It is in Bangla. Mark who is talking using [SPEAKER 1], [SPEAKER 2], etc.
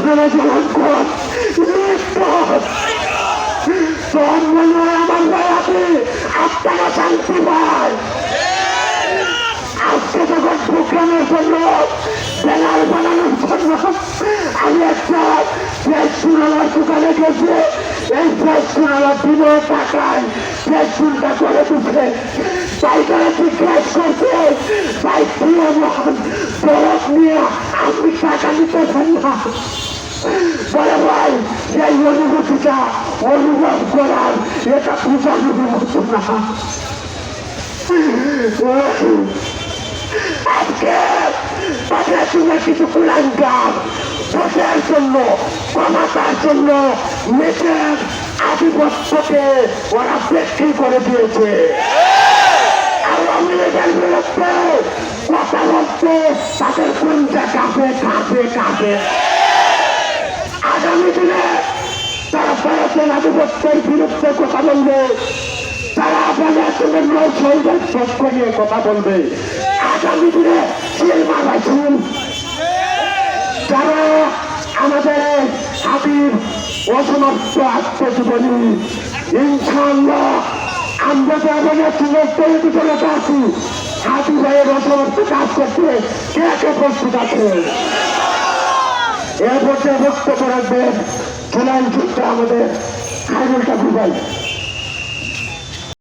[SPEAKER 1] আপনারা জবান কর জন্ম আমার ভাইয়াতে আপনারা শান্তি পায়। আজকে যখন প্রোগ্রামের জন্য ব্যানার বানানোর জন্য আমি একটা ফেসবুনালার দোকানে গেছি, এই ফেসবুনালার দিনে টাকায় ফেসবুকটা করে দিচ্ছে। বাইকারে জিজ্ঞেস করছে ভাই প্রিয় মহান বরফ নিয়ে আপনি টাকা নিতে চান না? বলে ভাই এই অনুভূতিটা অনুভব করার এটা বোঝানোর মতো না। আজকে তাদের সঙ্গে কিছু কুলাঙ্গার ভোটের জন্য ক্ষমতার জন্য মেটের আধিপত্যকে ওরা বিক্রি করে দিয়েছে। আওয়ামী লীগের বিরুদ্ধে কথা বলতে তাদের কোনটা কাঁপে কাঁপে কাঁপে। আগামী দিনে তারা ভারতের আধিপত্যের বিরুদ্ধে কথা বলবে, তারা আপনাদের সঙ্গে নৌসৈন্যের পক্ষ নিয়ে কথা বলবে। আগামী দিনে সিলমারাসুল যারা আমাদের হাবিব অসমাপ্ত আত্মজীবনী, ইনশাআল্লাহ আমরা তো আমাদের সুযোগ আছি। হাবি ভাইয়ের অসমাপ্ত কাজ করতে কে কে প্রস্তুত আছে? এর মধ্যে বক্তব্য রাখবেন জেলার যুদ্ধে আমাদের খাইরুল কাপুর ভাই।